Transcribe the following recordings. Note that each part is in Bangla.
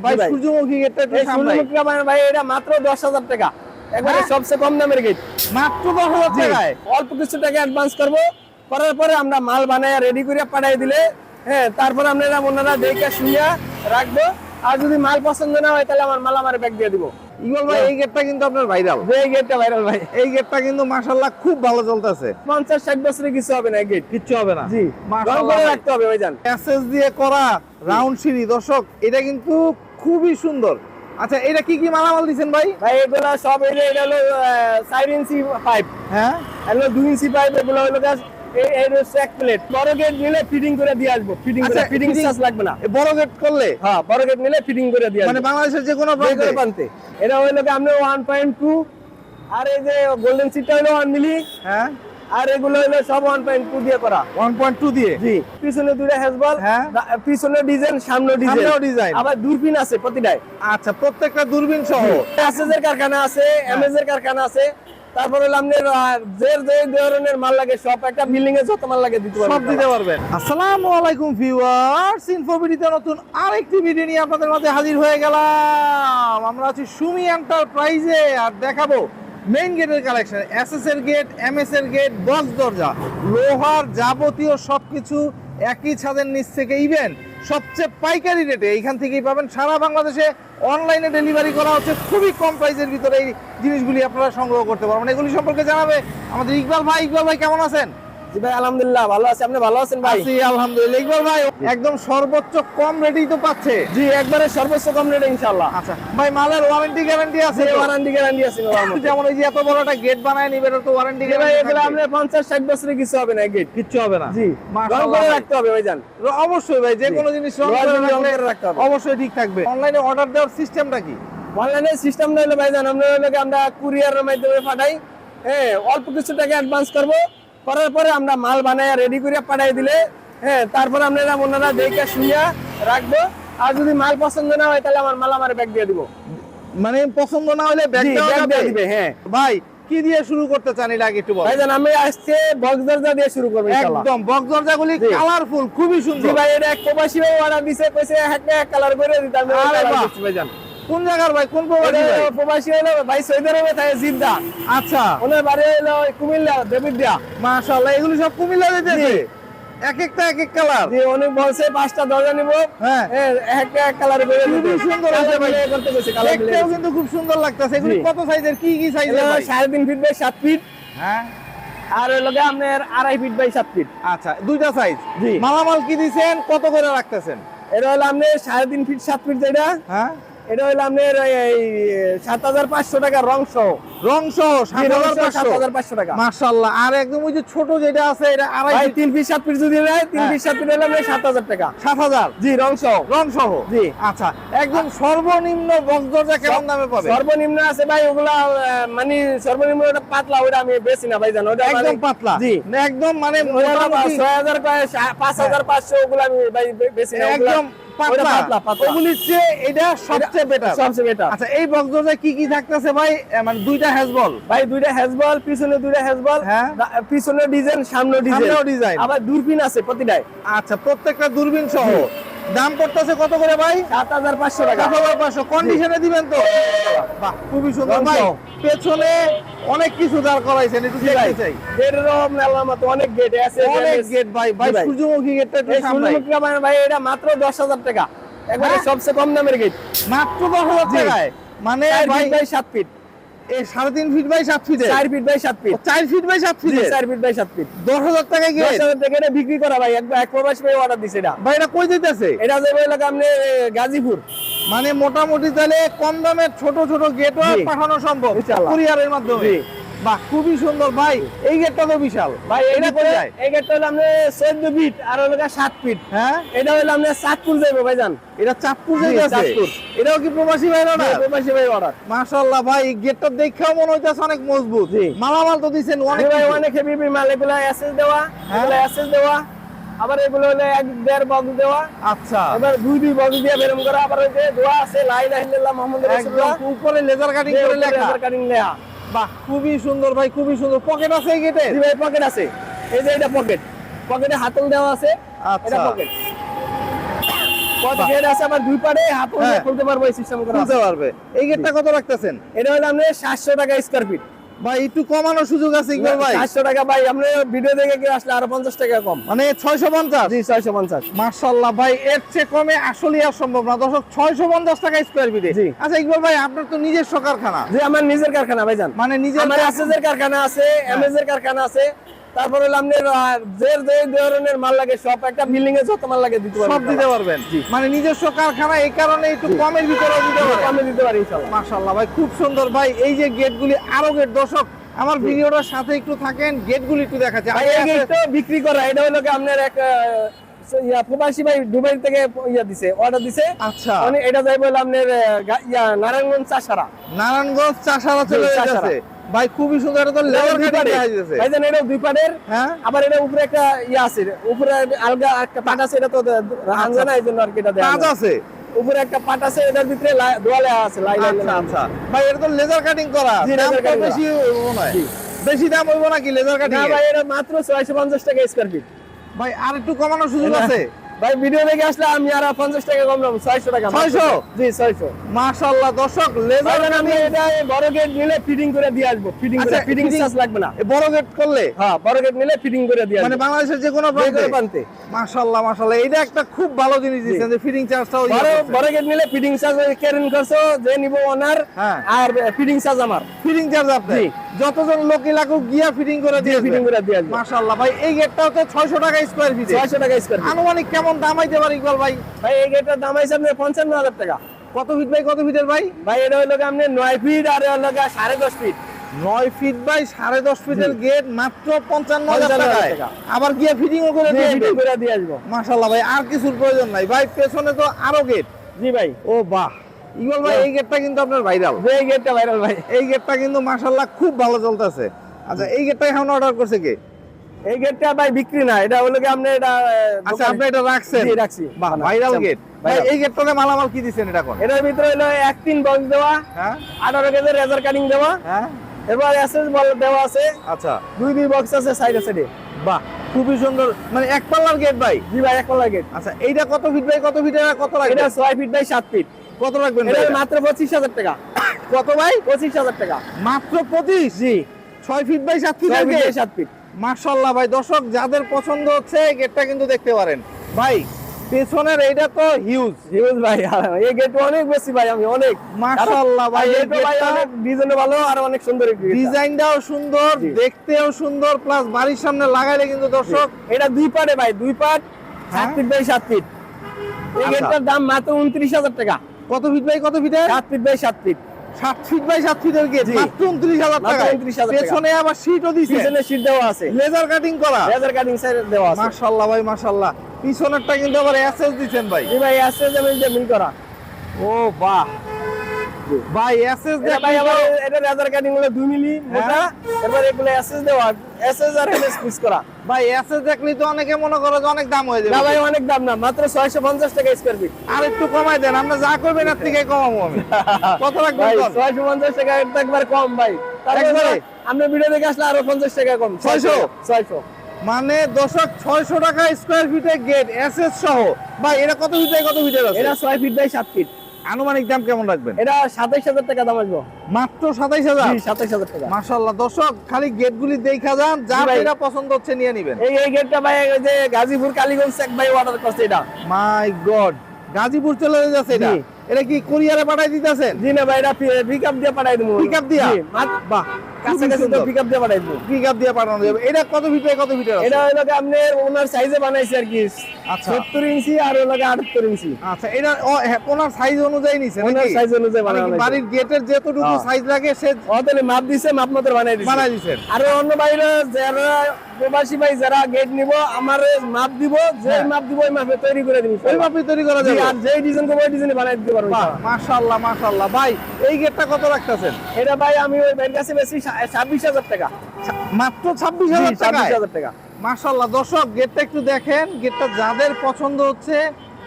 ভাই সূর্যমুখী গেটটা একটু সামনে। সূর্যমুখী ভাই এটা মাত্র 10,000 টাকা, একবারে সবচেয়ে কম দামের গেট। মাত্র 10,000 টাকায় অল্প কিছু টাকা অ্যাডভান্স করব, করার পরে আমরা মাল বানায় রেডি করে পাঠিয়ে দিলে, হ্যাঁ, তারপর আপনারা ওনারা দেখে শুনিয়া রাখবো। আর যদি মাল পছন্দ না হয় তাহলে আমার মাল আমার ব্যাগ দিয়ে দিব। ইগল ভাই এই গেটটা কিন্তু আপনার ভাইরাল। এই গেটটা ভাইরাল ভাই, এই গেটটা কিন্তু মাশাআল্লাহ খুব ভালো চলতেছে। 50-60 বছরে কিছু হবে না, এই গেট কিচ্ছু হবে না। জি, রং করে রাখতে হবে ভাইজান। এসএস দিয়ে করা রাউন্ড সিঁড়ি, দর্শক এটা কিন্তু খুবই সুন্দর। আচ্ছা এটা কি কি মালামাল দিবেন ভাই? ভাই এগুলা সব এটা হলো 4 ইঞ্চি পাইপ, হ্যাঁ এগুলো 2 ইঞ্চি পাইপ, এগুলো হলো এই এক প্লেট। বড় গেট নিলে ফিটিং করে দিয়ে আসবো, ফিটিং করে, ফিটিং চার্জ লাগবে না। বড় গেট করলে, হ্যাঁ, বড় গেট নিলে ফিটিং করে দিয়ে আসবো, মানে বাংলাদেশের যে কোনো প্রান্তে। এটা হলো আমরা 1.2, আর এই যে গোল্ডেন সিটটা হলো 1 মিলি, হ্যাঁ, আর এগুলো হলো সব 1.2 দিয়ে করা। 1.2 দিয়ে, জি। পিছনে দুইটা হ্যাজবল, হ্যাঁ, পিছনে ডিজাইন, সামনে ডিজাইন, আবার দূরবীন আছে প্রতিটায়। আচ্ছা, প্রত্যেকটা দূরবীন সহ। এসএস এর কারখানা আছে, এমএস এর কারখানা আছে। তারপরে আপনার যে ধরনের মাল লাগে সব একটা বিল্ডিং এ যত মাল লাগে দিতে পারবেন, সব দিতে পারবেন। আসসালামু আলাইকুম ভিউয়ার্স, ইনফোভিডিতে নতুন আরেকটি ভিডিও নিয়ে আপনাদের মাঝে হাজির হয়ে গেলাম। আমরা আছি সুমি এন্টারপ্রাইজে আর দেখাবো মেইন গেটের কালেকশন। এসএস এর গেট, এমএস এর গেট, বক্স দরজা, লোহার যাবতীয় সবকিছু একই ছাদের নিচ থেকে, ইভেন সবচেয়ে পাইকারি রেটে এইখান থেকেই পাবেন। সারা বাংলাদেশে অনলাইনে ডেলিভারি করা হচ্ছে, খুবই কম প্রাইসের ভিতরে এই জিনিসগুলি আপনারা সংগ্রহ করতে পারবেন। এগুলি সম্পর্কে জানাবে আমাদের ইকবাল ভাই। ইকবাল ভাই কেমন আছেন? জি ভাই, আলহামদুলিল্লাহ ভালো আছি। আপনি ভালো আছেন ভাই? জি আলহামদুলিল্লাহ। ইকবাল ভাই একদম সর্বোচ্চ কম রেটেই তো পাচ্ছে? জি, একবারে সর্বোচ্চ কম রেটে ইনশাআল্লাহ। আচ্ছা ভাই, মালের ওয়ারেন্টি গ্যারান্টি আছে? ওয়ারেন্টি গ্যারান্টি আছে। যেমন এই যে এত বড় একটা গেট বানায় নিবেন, তো ওয়ারেন্টি ভাই গ্যারান্টি এগুলো আমরা 50-60 বছরে কিছু হবে না, গেট কিচ্ছু হবে না। জি, রং করে রাখতে হবে ভাইজান। অবশ্যই ভাই, যে কোনো জিনিস রং করে রাখতে হবে, অবশ্যই ঠিক থাকবে। অনলাইনে অর্ডার দেওয়ার সিস্টেমটা কি? অনলাইনে সিস্টেমটা হলো ভাইজান, আমরা কুরিয়ারের মাধ্যমে পাঠাই। হ্যাঁ, অল্প কিছু টাকা অ্যাডভান্স করব, করার পরে আমরা মাল বানায় রেডি করে পাঠিয়ে দিলে, হ্যাঁ, তারপর আপনারা ওনারা দেখে শুনিয়া রাখবো। আর যদি মাল পছন্দ না হয় তাহলে আমার মাল আমার ব্যাগ দিয়ে দিব। মানে পছন্দ না হলে ব্যাগ দিয়ে দিবে? হ্যাঁ ভাই, কি দিয়ে শুরু করতে চান এটা আগে একটু বলেন। ভাইজান আমি আজকে বক্স দরজা দিয়ে শুরু করব ইনশাআল্লাহ। একদম বক্স দরজাগুলি কালারফুল, খুবই সুন্দর। জি ভাই, এটা এক প্রবাসী ভাই অর্ডার দিছে, কইছে একটা কালার করে দিতে। আরে বাহ ভাইজান, কোন জায়গার ভাই? কোন প্রবাসী ভাই? প্রবাসী হলো ভাই সৌদি আরবে থাকে, জিদ্দা। আচ্ছা, ওনার বাড়ি হলো কুমিল্লা, দেবিদ্যা। মাশাআল্লাহ, এগুলো সব কুমিল্লা দিতেছে? এক একটা এক এক কালার? জি, অনেক বলছে 5টা দরজা নিব। হ্যাঁ, একটা এক কালার করে খুবই সুন্দর হয়েছে ভাই, করতে কইছে। কালার দেখতেও কিন্তু খুব সুন্দর লাগতেছে। এগুলো কত সাইজের, কি কি সাইজের ভাই? 3.5 ফিট বাই 7 ফিট। হ্যাঁ, আর হলো আপনার 2.5 ফিট বাই 7 ফিট। আচ্ছা, দুইটা সাইজ। জি। মালামাল কি দিবেন, কত করে রাখতেছেন? এটা হলো আপনার 3.5 ফিট 7 ফিট, যেটা হ্যাঁ, এটা হলো আপনার 7,500 টাকা রং সহ। রং সহ 7,500 টাকা। মাশাআল্লাহ। আর একদম ওই যে ছোট যেটা আছে এটা 2.5 ফিট, 3 ফিট 7 ফিট যদি নেয়, 3 ফিট 7 ফিট হলে আপনার 7,000 টাকা। 7,000? জি, রং সহ। রং সহ? জি। আচ্ছা, একদম সর্বনিম্ন বক্স দরজা কেমন দামে পাবে? সর্বনিম্ন আছে ভাই ওগুলা, মানে সর্বনিম্ন ওটা পাতলা, ওটা আমি বেশি না ভাই, জানো ওটা একদম পাতলা? জি, একদম মানে 6,000 5,500 ওগুলা আমি ভাই বেশি না, একদম পাতলা। ওগুলির চেয়ে এটা সবচেয়ে বেটার। সবচেয়ে বেটার। আচ্ছা, এই বক্স দরজায় কি কি থাকতেছে ভাই? মানে দুইটা হ্যাজবল? ভাই দুইটা হ্যাজবল, পিছনে দুইটা হ্যাজবল, হ্যাঁ, পিছনে ডিজাইন, সামনে ডিজাইন, আবার দূরবীন আছে প্রতিটায়। আচ্ছা, প্রত্যেকটা দূরবীন সহ। দাম পড়তেছে কত করে ভাই? 7,500 টাকা। 7,500 কন্ডিশনে দিবেন তো? বাহ, খুবই সুন্দর ভাই। পেছনে অনেক কিছু দাঁড় করাইছেন, একটু দেখতে চাই। গেটেরও মেলার মতো অনেক গেট আছে, অনেক গেট ভাই। ভাই সূর্যমুখী গেটটা একটু সামনে। সূর্যমুখী ভাই এটা মাত্র 10,000 টাকা, একবারে সবচেয়ে কম দামের গেট। মাত্র 10,000 টাকায়? মানে ভাই 7 ফিট, এই 3.5 feet by 7 feet? 4 feet by 7 feet. 4 feet by 7 feet? 4 feet by 7 feet. 10,000 টাকায় গেট? 10,000 টাকা এটা বিক্রি করা ভাই, এক প্রবাসী ভাই অর্ডার দিছে। এটা ভাই এটা কই দিতেছে? এটা যাবে এলাকা আপনি গাজীপুর। মানে মোটামুটি তাহলে কম দামের ছোট ছোট গেটও পাঠানো সম্ভব কুরিয়ারের মাধ্যমে? বাহ, খুবই সুন্দর ভাই। এই গেটটা তো বিশাল ভাই। এটা করে এই গেটটা হলো আপনি 14 ফিট আর হলো 7 ফিট। হ্যাঁ, এটা হলো আপনি চাঁদপুর যাবে ভাইজান। এটা চাঁদপুর যাইতেছে? এটাও কি প্রবাসী ভাই অর্ডার? প্রবাসী ভাই অর্ডার। মাশাআল্লাহ ভাই, এই গেটটা দেখেও মনে হইতাছে অনেক মজবুত। মালামাল তো দিবেন অনেক ভাই, অনেক হেভি মাল। এগুলা এসএস দেওয়া, এগুলা এসএস দেওয়া, আবার এগুলো হলো 1.5 বক্স দেওয়া। আচ্ছা, এবার 2 বক্স দিয়ে বেরম করা। আবার ওই যে দোয়া আছে লা ইলাহা ইল্লাল্লাহ মুহাম্মাদুর রাসূলুল্লাহ, উপরে লেজার কাটিং করে লেখা। লেজার কাটিং লেখা। বাহ, খুবই সুন্দর ভাই, খুবই সুন্দর। পকেট আছে এই গেটে? জি ভাই, পকেট আছে। এই যে এটা পকেট, পকেটে হাতল দেওয়া আছে। আচ্ছা, এটা পকেট। কত গেট আছে আবার দুই পারে হাত হ্যাঁ। খুলতে পারবো এই সিস্টেম করা খুলতে আছে। পারবে। এই গেটটা কত রাখতেছেন এটা হলো আপনি 700 টাকা স্কয়ার ফিট। ভাই? একটু কমানোর সুযোগ আছে ইকবাল ভাই? 700 টাকা ভাই, আপনি ভিডিও দেখে কি আসলে আরো 50 টাকা কম। মানে 650? জি 650। মাশাআল্লাহ ভাই, এর চেয়ে কমে আসলে আর সম্ভব না দর্শক। 650 টাকা স্কয়ার ফিটে। জি। আচ্ছা ইকবাল ভাই, আপনার তো নিজস্ব কারখানা? যে আমার নিজের কারখানা ভাইজান, মানে নিজের আমার এসএস এর কারখানা আছে, এমএস এর কারখানা আছে, তারপরে হলো আপনার যে ধরনের মাল লাগে সব একটা বিল্ডিং এ যত মাল লাগে দিতে পারবেন, সব দিতে পারবেন? মানে নিজস্ব কারখানা, এই কারণে একটু কমের ভিতরে দিতে পারবেন। আমি দিতে পারি ইনশাআল্লাহ। মাশাআল্লাহ ভাই, খুব সুন্দর ভাই। এই যে গেটগুলি, আরো গেট দর্শক, আমার ভিডিওটার সাথে একটু থাকেন, গেটগুলি একটু দেখাচ্ছি। ভাই এই গেটটা বিক্রি করা, এটা হলো কি আপনার এক প্রবাসী ভাই দুবাই থেকে দিছে, অর্ডার দিছে। আচ্ছা, মানে এটা যাইবো হলো আপনার নারায়ণগঞ্জ চাষারা। নারায়ণগঞ্জ চাষারা চলে জি, চাষারা। যাচ্ছে ভাই, খুবই সুন্দর। এটা তো লেবার কাটিং দেখা যাচ্ছে। ভাইজান এটা দুই পাটের, হ্যাঁ, আবার এটা উপরে একটা আছে, উপরে আলগা একটা পাট আছে, এটা তো হাঙ্গা না, এই জন্য আর কি এটা দেয়া কাজ যায়। আছে উপরে একটা পাট আছে, এটার ভিতরে দোয়ালে আছে লাই লাই। আচ্ছা আচ্ছা ভাই, এটা তো লেজার কাটিং করা। জি, দাম laser তো cutting বেশি করা। হইবো না? জি। বেশি দাম হইবো নাকি লেজার কাটিং? না ভাই, এটা মাত্র 650 টাকা স্কয়ার ফিট। ভাই আর একটু কমানোর সুযোগ আছে? ভাই ভিডিও দেখে আসলে আমি আর 50 টাকা কম নেব, 600 টাকা। 600? জি 600। মাশাআল্লাহ দর্শক, লেজার ভাইজান আমি এটা বড় গেট নিলে ফিটিং করে দিয়ে আসবো, ফিটিং করে, আচ্ছা, ফিটিং fitting- চার্জ লাগবে না। বড় গেট করলে? হ্যাঁ বড় গেট নিলে ফিটিং করে দিয়ে মানে আসবো, বাংলাদেশের যে কোনো যে কোনো প্রান্তে। মাশাআল্লাহ মাশাআল্লাহ, এটা একটা খুব ভালো জিনিস দিচ্ছেন যে ফিটিং চার্জটাও বড় গেট নিলে ফিটিং চার্জ কেরেন করছো, যে নিব ওনার, হ্যাঁ। আর ফিটিং চার্জ আমার। ফিটিং চার্জ আপনি জি। যতজন লোকই লাগুক গিয়া ফিটিং করে দিয়ে ফিটিং করে দিয়ে আসবো। মাশাআল্লাহ ভাই, এই গেটটাও তো 600 টাকা স্কয়ার ফিটে। 600 টাকা স্কয়ার ফিট। আনুমানিক কেমন দাম হইতে পারে ইকবাল ভাই? ভাই এই গেটটার দাম আছে আপনার 55,000 টাকা। কত ফিট বাই কত ফিটের ভাই? ভাই এটা হলো আপনি 9 ফিট আর হলো 10.5 ফিট। 9 ফিট বাই 10.5 ফিটের গেট মাত্র 55,000 55,000 টাকায়। টাকা। আবার গিয়া ফিটিংও করে দিয়ে ফিটিং দিবেন। করে দিয়ে আসবো। মাশাআল্লাহ ভাই, আর কিছুর প্রয়োজন নাই ভাই। পেছনে তো আরো গেট। জি ভাই, ও বাহ, ইকবাল ভাই এই গেটটা কিন্তু আপনার ভাইরাল। যে এই গেটটা ভাইরাল ভাই। এই গেটটা কিন্তু মাশাআল্লাহ খুব ভালো চলতেছে। আচ্ছা, এই গেটটা এখন অর্ডার করছে কে? এই গেটটা ভাই বিক্রি না, এটা হলো কি আপনি এটা আচ্ছা, আপনি এটা রাখছেন? জি রাখছি। বাহ, ভাইরাল আচ্ছা, গেট ভাই। viral। এই গেটটাতে মালামাল কি দিছেন এটা কোন? এটার ভিতরে হলো 1-3 বক্স দেওয়া, হ্যাঁ 18 কেজি রেজার কাটিং দেওয়া, হ্যাঁ, এরপর এসএস বল দেওয়া আছে, আচ্ছা 2 বক্স আছে সাইডে সাইডে। বাহ, খুবই সুন্দর। মানে এক পাল্লার গেট ভাই। জি ভাই, এক পাল্লা গেট। আচ্ছা, এইটা কত ফিট বাই কত ফিট, কত এটা রাখবেন? 6 ফিট বাই 7 ফিট। কত রাখবেন এটা ভাই এটা? মাত্র 25,000 টাকা। কত ভাই? 25,000 টাকা। মাত্র 25? জি 6 feet by 7 feet 6 feet by gate. 7 feet. মাশাআল্লাহ ভাই, দর্শক যাদের পছন্দ হচ্ছে এই গেটটা কিন্তু দেখতে পারেন ভাই। পেছনের এইটা তো হিউজ। হিউজ ভাই, এই গেট অনেক বেশি ভাই, আমি অনেক মাশাআল্লাহ ভাই, এই গেটটা ভাই গেটটা অনেক ডিজাইনও ভালো আর অনেক সুন্দর এই গেটটা। ডিজাইনটাও সুন্দর, জি। দেখতেও সুন্দর, প্লাস বাড়ির সামনে লাগাইলে কিন্তু দর্শক এটা 2 পার্টে ভাই, 2 পার্ট, 7 হ্যাঁ? Feet by 7 feet. এই আচ্ছা। গেটটার দাম মাত্র 29,000 টাকা। কত ফিট বাই কত ফিটের? 7 feet by 7 feet. 7 feet by 7 ফিটের গেট জি। মাত্র 29,000 মাত্র টাকা। 29,000 টাকা। পেছনে আবার শীটও দিছে, পিছনে শীট দেওয়া আছে, লেজার কাটিং করা। লেজার কাটিং সাইড দেওয়া আছে। মাশাআল্লাহ ভাই মাশাআল্লাহ, পিছনেরটা কিন্তু আবার এসএস দিবেন ভাই। জি ভাই, আছে যে মিল করা। ও বাহ ভাই, এসএস এটা ভাই আবার এটা লেজার কাটিং হলো 2 মিলি মোটা, এরপর এগুলো এসএস দেওয়া, এসএস আর এমএস পিস করা। ভাই এসএস দেখলি তো অনেকে মনে করে যে অনেক দাম হয়ে যাবে। না ভাই, অনেক দাম না, মাত্র 650 টাকা স্কয়ার ফিট। আর একটু কমাই দেন, আমরা যা করবেন এর থেকে কমাবো আমি। কত রাখবেন ভাই কোন? 650 টাকা একবার কম ভাই। একবারে? তারপরে আমরা ভিডিও দেখে আসলে আরো 50 টাকা কম। 600? মানে দর্শক 600 টাকা স্কয়ার ফিটে গেট এসএস সহ। ভাই এটা কত ফিট বাই কত ফিটের আছে? এটা 6 ফিট বাই 7 ফিট। আনুমানিক দাম কেমন রাখবেন? এটা 27,000 টাকা দাম আসবে। মাত্র 27,000? জি 27,000 টাকা। মাশাআল্লাহ দর্শক, খালি গেটগুলি দেখা যান, যা জি ভাই। যেটা পছন্দ হচ্ছে নিয়ে নেবেন। এই গেটটা ভাই ওই যে গাজীপুর কালীগঞ্জ এক ভাই অর্ডার করছে এটা। মাই গড, গাজীপুর চলে যাচ্ছে এটা? জি। এটা কি কুরিয়ারে পাঠাই দিতেছেন? জি না ভাই, এটা পিকআপ দিয়ে পাঠাই দেবো। পিকআপ দিয়া? বাহ, কাছাকাছি তো পিকআপ দিয়ে পাঠাই দেবো। পিকআপ দিয়ে পাঠানো যাবে। এটা কত ফিট বাই কত ফিটের আছে? এটা হলো কি আপনার ওনার সাইজে বানাইছে আর কি। আচ্ছা 70 ইঞ্চি আর হলো কি 78 ইঞ্চি। আচ্ছা, এটা ওনার সাইজ অনুযায়ী নিছে ওনার নাকি? সাইজ অনুযায়ী মানে কি বানানো বাড়ির গেটের যতটুকু হ্যাঁ। সাইজ লাগে সে তাহলে মাপ দিছে, মাপ মতো বানাই দিছে। বানাই দিছেন? আর অন্য বাইরে যারা প্রবাসী ভাই যারা গেট নিব, আমার মাপ দিব, যে হ্যাঁ। মাপ দিব ওই মাপে তৈরি করে দিব। ওই মাপে তৈরি করা যাবে? আর যেই ডিজাইন করব ওই ডিজাইনে বানাই দিতে পারবো। বাহ, মাশাআল্লাহ মাশাআল্লাহ ভাই, এই গেটটা কত রাখতেছেন? এটা ভাই আমি ওই ভাইয়ের কাছে বেশি 26,000 টাকা। মাত্র 26,000 টাকা? 26,000 টাকা। মাশাআল্লাহ দর্শক, গেটটা একটু দেখেন, গেটটা যাদের পছন্দ হচ্ছে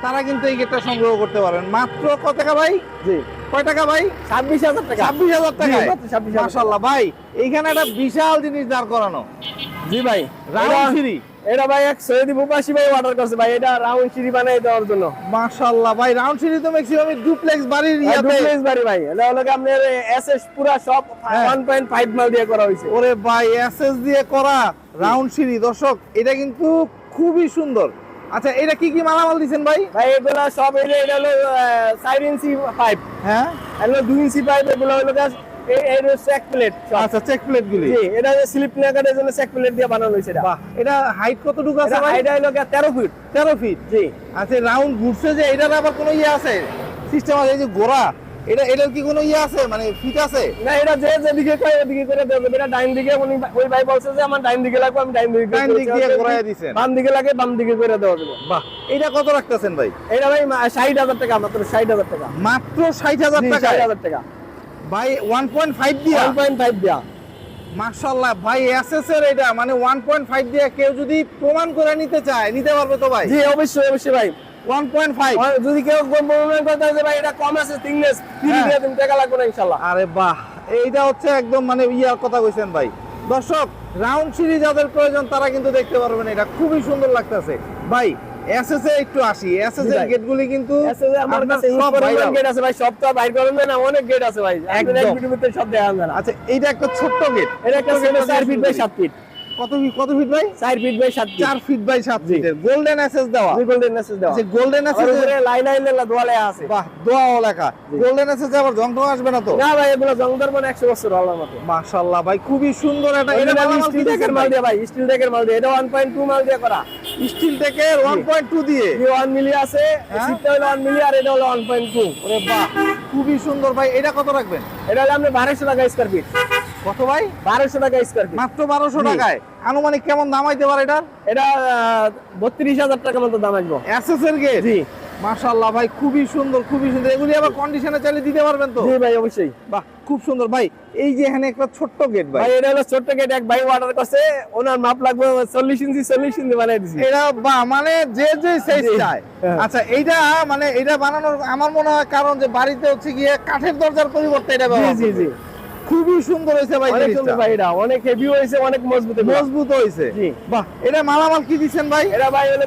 তারা কিন্তু এই গেটটা সংগ্রহ করতে পারেন। মাত্র কত টাকা ভাই? জি কয় টাকা ভাই? 26,000 টাকা। 26,000 টাকা? জি, মাত্র 26,000 মাশাআল্লাহ ভাই, এইখানে একটা বিশাল জিনিস দাঁড় করানো, জি ভাই, রাউন্ড এটা- সিঁড়ি। এটা ভাই এক সৈয়দি প্রবাসী ভাই অর্ডার করছে ভাই, এটা রাউন্ড সিঁড়ি বানাই দেওয়ার জন্য। মাশাআল্লাহ ভাই, রাউন্ড সিঁড়ি তো ম্যাক্সিমাম ডুপ্লেক্স বাড়ির ইয়াতে। ডুপ্লেক্স বাড়ি ভাই, এটা হলো কি আপনার এসএস পুরা সব 1.5 মাল দিয়ে করা হয়েছে। ওরে ভাই, এসএস দিয়ে করা রাউন্ড সিঁড়ি। দর্শক, এটা কিন্তু খুবই সুন্দর। আচ্ছা, এটা কি কি মালামাল দিবেন ভাই? ভাই এগুলা সব এটা হলো 4 ইঞ্চি পাইপ, হ্যাঁ, এগুলো 2 ইঞ্চি পাইপ, এগুলো হলো এই চেক প্লেট। আচ্ছা, চেক প্লেট গুলি। জি, এটা স্লিপ না কাটার জন্য চেক প্লেট দিয়ে বানানো হয়েছে এটা। বাহ, এটা হাইট কতটুকু আছে এটা ভাই? হাইট হলো 13 ফিট। 13 ফিট। জি। আচ্ছা, রাউন্ড ঘুরছে যে, এটার আবার কোনো ইয়ে আছে সিস্টেম আছে? এই যে গোড়া, এটার কি কোনো ইয়ে আছে, মানে ফিট আছে? না, এটা যে যেদিকে কয় ওদিকে করে দেবে। এটা ডাইন দিকে ওই ভাই বলছে যে আমার ডাইন দিকে লাগবে, আমি ডাইন দিক দিয়ে ঘোরায় দিছেন। বাম দিকে লাগে, বাম দিকে করে দেওয়া যাবে। বাহ, এটা কত রাখতেছেন ভাই? এটা ভাই 60,000 টাকা, মাত্র 60,000 টাকা। মাত্র 60,000 টাকা? 60,000 টাকা ভাই 1.5 দিয়া? 1.5 দিয়া। মাশাআল্লাহ ভাই, এসএস এর এটা মানে 1.5 দিয়ে কেউ যদি প্রমাণ করে নিতে চায়, নিতে পারবে তো ভাই? জি, অবশ্যই অবশ্যই ভাই। 1.5 যদি কেউ প্রমাণ করতে চায় ভাই এটা কম আছে, থিকনেস ফ্রি দিয়ে দিন, টাকা লাগবে না ইনশাআল্লাহ। আরে বাহ, এইটা হচ্ছে একদম মানে ইয়ার কথা কইছেন ভাই। দর্শক, রাউন্ড সিঁড়ি যাদের প্রয়োজন তারা কিন্তু দেখতে পারবেন, এটা খুবই সুন্দর লাগতেছে ভাই। এসএস এ একটু আসি, এসএস এর গেটগুলি কিন্তু এসএস এর আমার কাছে সব পরিমাণ গেট আছে ভাই, সব তো বাইর করবেন না, অনেক গেট আছে ভাই, একদম এক ভিডিওর ভিতরে সব দেখা যাবে না। আচ্ছা, এইটা একটা ছোট্ট গেট। এটা একটা 4 ফিট বাই 7 ফিট। কত ফিট ভাই? 4 feet by 7 feet. 4 feet by 7 ফিটের গোল্ডেন এসএস দেওয়া। গোল্ডেন এসএস দেওয়া। আচ্ছা, গোল্ডেন এসএস এর লাইন দোয়ালে আছে। বাহ, দোয়া লেখা। গোল্ডেন এসএস আবার জং টং আসবে না তো? না ভাই, এগুলো জং ধরবে না 100 বছর আল্লাহর মতো। মাশাআল্লাহ ভাই, খুবই সুন্দর। এটা স্টিল ডেকের মাল দিয়ে ভাই, স্টিল ডেকের মাল দিয়ে, এটা 1.2 মাল দিয়ে করা। স্টিল টেকের 1.2 দিয়ে 1 মিলি আছে, সিটটা হলো 1 মিলি আর এটা হলো 1.2। ওরে বাহ, খুবই সুন্দর ভাই। এটা কত রাখবেন? এটা হলো আপনি 1200 টাকা স্কয়ার ফিট। কত ভাই? 1200 টাকা স্কয়ার ফিট। মাত্র 1200 টাকায়? আনুমানিক কেমন দাম আইতে পারে এটা? এটা 32,000 টাকা মতো দাম আসবে। এসএস এর গেট? জি। মাশাআল্লাহ ভাই, খুবই সুন্দর, খুবই সুন্দর। এগুলি আবার কন্ডিশনে চালিয়ে দিতে পারবেন তো? জি ভাই, অবশ্যই। বাহ, খুব সুন্দর ভাই। এই যে এখানে একটা ছোট্ট গেট ভাই, ভাই এটা হলো ছোট্ট গেট, এক ভাই অর্ডার করছে, ওনার মাপ লাগবে 40 ইঞ্চি, 40 ইঞ্চি বানাই দিছি। এটা বা মানে যে সাইজ জি। চায়। হ্যাঁ। আচ্ছা, এইটা মানে এটা বানানোর আমার মনে হয় কারণ যে বাড়িতে হচ্ছে গিয়ে কাঠের দরজার পরিবর্তে এটা জি ব্যবহার জি করবে। জি, খুবই সুন্দর হয়েছে ভাই। অনেক জিনিসটা সুন্দর ভাই, এটা অনেক হেভি হয়েছে, অনেক মজবুত মজবুত হয়েছে। জি। বাহ, এটা মালামাল কি দিচ্ছেন ভাই? এটা ভাই হলো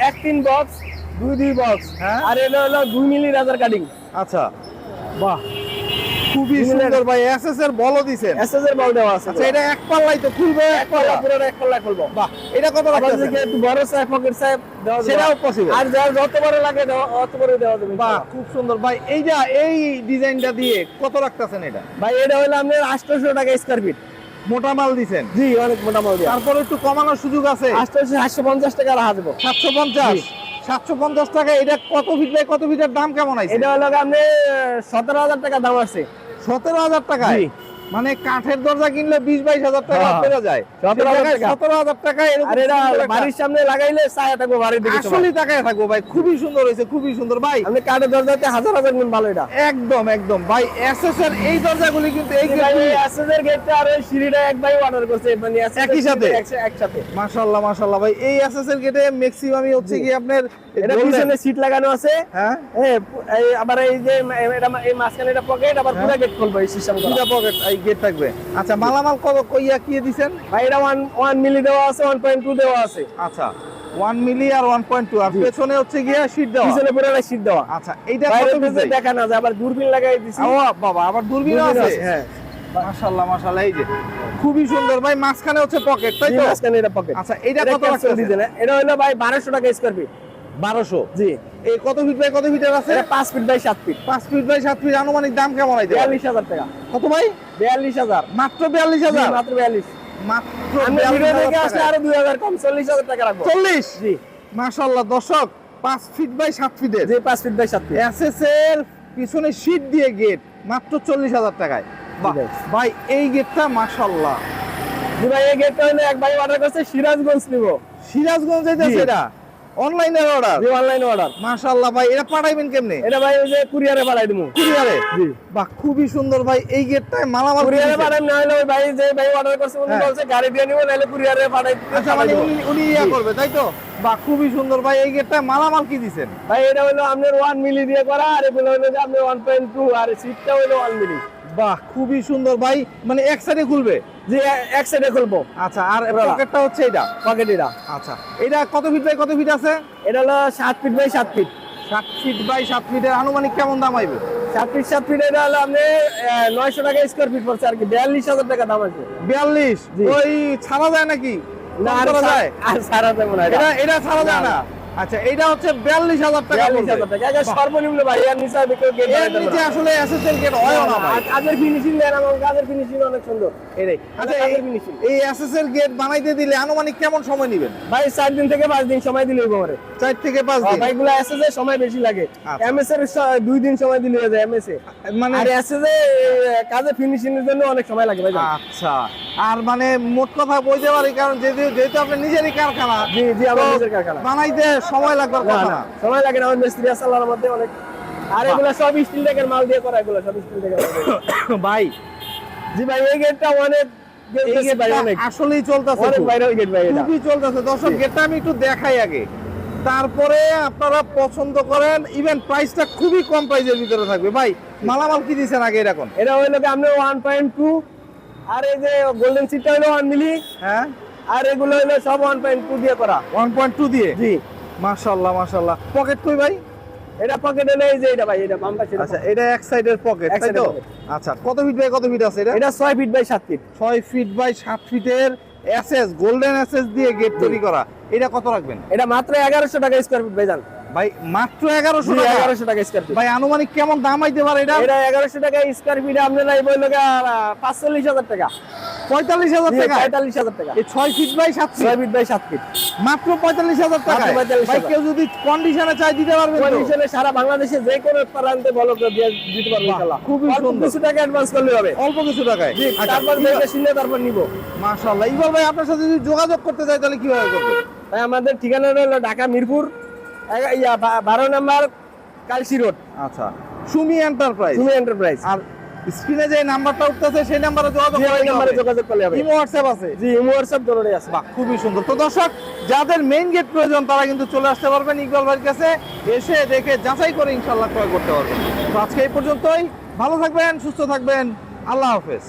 1-3 বক্স, 2 বক্স, হ্যাঁ। আর এটা হলো 2 মিলি রাজার কাটিং। আচ্ছা, বাহ, খুবই দুই মিনিট। সুন্দর ভাই। এসএস এর বলও দিছেন? এসএস এর বল দেওয়া আছে। আচ্ছা, এটা এক পাল্লাই তো খুলবে? এক পাল্লা, পুরো এক পাল্লা খুলবো। বাহ, এটা কত আবার রাখতেছেন? যদি একটু বড় সাইজ পকেট সাইজ দেওয়া যাবে, সেটাও possible? আর যার যত বড় লাগে অত বড় দেওয়া যাবে। বাহ, খুব সুন্দর ভাই। এই ডিজাইনটা দিয়ে কত রাখতেছেন এটা? ভাই এটা হলো আপনার 800 টাকা স্কয়ার ফিট। মোটা মাল দিছেন? জি, অনেক মোটা মাল দিয়ে। তারপরে একটু কমানোর সুযোগ আছে? 750 টাকা রাখা দেবো। 750? 750 টাকা। এটা কত ফিট বাই কত ফিটের দাম কেমন আছে? এটা হলো আপনি 17,000 টাকা দাম আছে। 17,000 টাকায়? জি। মানে কাঠের দরজা কিনলে 20-22,000 টাকা হ্যাঁ। পড়ে যায়। 17,000 টাকা। 17,000 টাকা। আর এটা বাড়ির সামনে লাগাইলে ছায়া থাকবে বাড়ির দিকে। আসলে টাকায় থাকবো ভাই। খুবই সুন্দর হয়েছে, খুবই সুন্দর ভাই। আপনি কাঠের দরজাতে হাজার হাজার গুণ ভালো এটা। একদম একদম ভাই। এসএস এর এই দরজাগুলি কিন্তু এই এসএসের গেটটা আর ওই সিঁড়িটা এক ভাই অর্ডার করছে, মানে একই সাথে? একসাথে। মাশাআল্লাহ মাশাআল্লাহ ভাই। এই এসএস এর গেটে ম্যাক্সিমামই হচ্ছে কি আপনার এটা পিছনে সিট লাগানো আছে। হ্যাঁ, আবার এই যে এটা এই মাঝখানে এটা পকেট, আবার পুরো গেট খুলবে এই সিস্টেম করা। দুটা পকেট এই গেট থাকবে। আচ্ছা, মালামাল কত কইয়া কি দিবেন ভাই? এটা 1 মিলি দেওয়া আছে, 1.2 দেওয়া আছে। আচ্ছা, 1 মিলি আর 1.2, আর পেছনে হচ্ছে গিয়া শীট দেওয়া। পিছনে পুরো সিট দেওয়া। আচ্ছা, এইটা বাইরে কত থেকে দেখা না যায়, আবার দূরবীন লাগাই দিছি। ও বাবা, আবার দূরবীন আছে? হ্যাঁ, মাশাআল্লাহ মাশাআল্লাহ। এই যে খুবই সুন্দর ভাই। মাঝখানে হচ্ছে পকেট, তাই জি, তো? মাঝখানে এটা পকেট। আচ্ছা, এইটা কত রাখছেন? রাখছেন? এটা হলো ভাই 1200 টাকা স্কয়ার ফিট। 1200? জি। এই কত ফিট বাই কত ফিটের আছে? এটা 5 feet by 7 feet. 5 feet by 7 feet. আনুমানিক দাম কেমন আইতে? 42,000 টাকা। কত ভাই? 42,000। মাত্র 42,000? মাত্র 42। মাত্র আমি ভিডিও দেখে আসলে 42,000 আরো 2000 কম, 40,000 টাকা রাখবো। 40? জি মাশাআল্লাহ দর্শক, 5 ফিট বাই 7 ফিটের জি, 5 ফিট বাই 7 ফিট। এসএস এর পিছনে শীট দিয়ে গেট মাত্র 40,000 টাকায়। বাহ জি ভাই। ভাই, এই গেটটা মাশাআল্লাহ। জি ভাই, এই গেটটা হলো এক ভাই অর্ডার করছে, সিরাজগঞ্জ নিব। সিরাজগঞ্জ যাইতেছে? জি। এটা অনলাইনের অর্ডার? জি, অনলাইন অর্ডার। মাশাআল্লাহ ভাই, এটা পাঠাইবেন কেমনে? এটা ভাই ওই যে কুরিয়ারে পাঠাই দিমু। কুরিয়ারে? জি। বাহ, খুবই সুন্দর ভাই। এই গেটটায় মালামাল কুরিয়ারে দিয়েছে? পাঠাই না হলে ওই ভাই যে ভাই অর্ডার করছে উনি হ্যাঁ। বলছে গাড়ি দিয়ে নিব, নাহলে কুরিয়ারে পাঠাই দিতে। আচ্ছা, মানে উনি ইয়া জি। করবে, তাই তো? বাহ, খুবই সুন্দর ভাই। এই গেটটায় মালামাল কি দিছেন? ভাই এটা হলো আপনার 1 মিলি দিয়ে করা, আর এগুলো হলো যে আপনার 1.2, আর সিটটা হলো 1 মিলি। বাহ, খুবই সুন্দর ভাই, মানে এক সাইডে খুলবে। যে এক সাইডে খুলবো। আচ্ছা, আর এবার- পকেটটা হচ্ছে এটা। পকেট এটা। আচ্ছা, এটা কত ফিট বাই কত ফিট আছে? এটা হলো 7 feet by 7 feet. 7 feet by 7 ফিটের আনুমানিক কেমন দাম আইবে? 7 ফিট 7 ফিট এটা হলো আপনি 900 টাকা স্কয়ার ফিট পড়ছে আর কি, 42,000 টাকা দাম আছে। 42? জি। ওই ছাড়া যায় নাকি? না, কম আর করা যায়? আর সারা দেব না এটা। এটা ছাড়া যায় না? আচ্ছা, এটা হচ্ছে 42,000 টাকা। 42,000 টাকা। এটা সর্বনিম্ন ভাই, এর নিচে আমি কেউ গেট এর বানাতে নিচে পারবো না। আসলে এসএসএল গেট হয় না ভাই। আর কাজের ফিনিশিং দেন, আমার কাজের ফিনিশিং অনেক সুন্দর। এটাই। আচ্ছা, কাজের finishing। এই এসএসএল গেট বানাইতে দিলে আনুমানিক কেমন সময় নেবেন? ভাই 4 দিন থেকে 5 দিন সময় দিলে হবে আমারে। 4 থেকে 5 দিন। ভাইগুলো এসএসএ সময় বেশি লাগে। আচ্ছা। এমএস এর 2 দিন সময় দিলে হয়ে যায় এমএস এ। মানে আর এসএসএ কাজে ফিনিশিং এর জন্য অনেক সময় লাগে ভাই। আচ্ছা, আর মানে মোট কথা বলতে পারি, কারণ যেহেতু আপনার নিজেরই কারখানা, জি জি, আমার তো নিজের কারখানা। বানাইতে সময় লাগবে না কথা না, না। সময় লাগে না, আমার মিস্ত্রি আছে আল্লাহর মধ্যে অনেক। আর এগুলো সব স্টিল ডেকের মাল দিয়ে করা, এগুলো সব স্টিল ডেকের মাল দিয়ে। ভাই, জি ভাই, এই গেটটা অনেক এই ভাই, গেটটা অনেক আসলেই চলতেছে, অনেক ভাইরাল গেট ভাই এটা। খুবই চলতেছে। দর্শক, জি। গেটটা আমি একটু দেখাই আগে, তারপরে আপনারা পছন্দ করেন। ইভেন প্রাইসটা খুবই কম প্রাইসের ভিতরে থাকবে। ভাই, মালামাল কি দিচ্ছেন আগে এরকম? এটা হইলো কি আপনি 1.2, আর এই যে গোল্ডেন সিটটা হইলো 1 মিলি, হ্যাঁ, আর এগুলো হইলো সব 1.2 দিয়ে করা। 1.2 দিয়ে। জি, মাশাআল্লাহ মাশাআল্লাহ। পকেট কই ভাই? এটা পকেট হলো এই যে এটা ভাই, এটা বাম পাশে। আচ্ছা, এটা এক সাইডের পকেট, এক তাই সাইডের তো? pocket। আচ্ছা, কত ফিট বাই কত ফিট আছে এটা? এটা 6 feet by 7 feet. 6 feet by 7 ফিটের এসএস গোল্ডেন এসএস দিয়ে গেট তৈরি করা। এটা কত রাখবেন? এটা মাত্র 1100 টাকা স্কয়ার ফিট ভাই জান। ভাই, মাত্র 1100 জি, টাকা? 1100 টাকা স্কয়ার ফিট। ভাই, আনুমানিক কেমন দাম আইতে পারে এটা? এটা 1100 টাকা স্কয়ার ফিট আপনারা এই বললো 45,000 টাকা। 45,000 জি, টাকা? 45,000 টাকা। এই 6 feet by 7 feet 6 feet by 7 feet. মাত্র 45,000 টাকা? মাত্র 45,000 ভাই, কেউ যদি কন্ডিশনে চাই দিতে পারবেন তো? কন্ডিশনে সারা বাংলাদেশে যে কোনো প্রান্তে ভালো করে দিয়ে দিতে পারবো বাহ, ইনশাআল্লাহ। খুবই অল্প সুন্দর। কিছু টাকা অ্যাডভান্স করলে হবে। অল্প কিছু টাকায়? জি, আচ্ছা, তারপর দেখে শুনলে তারপর নিব। মাশাআল্লাহ। ইকবাল ভাই, আপনার সাথে যদি যোগাযোগ করতে চাই তাহলে কিভাবে করবে? ভাই, আমাদের ঠিকানা হলো ঢাকা মিরপুর 12 নম্বর কালসি রোড, আচ্ছা, সুমি এন্টারপ্রাইজ। সুমি এন্টারপ্রাইজ। আর স্ক্রিনে যে নাম্বারটা উঠতেছে সেই নাম্বারে যোগাযোগ জি, ওই করলে নম্বরে হবে? যোগাযোগ করলে হবে। ইমো হোয়াটসঅ্যাপ আছে? জি, ইমো হোয়াটসঅ্যাপ দুটোই আছে। বাহ, খুবই সুন্দর। তো দর্শক, যাদের মেইন গেট প্রয়োজন তারা কিন্তু চলে আসতে পারবেন ইকবাল ভাইয়ের কাছে, এসে দেখে যাচাই করে ইনশাআল্লাহ ক্রয় করতে পারবেন। তো আজকে এই পর্যন্তই। ভালো থাকবেন, সুস্থ থাকবেন। আল্লাহ হাফেজ।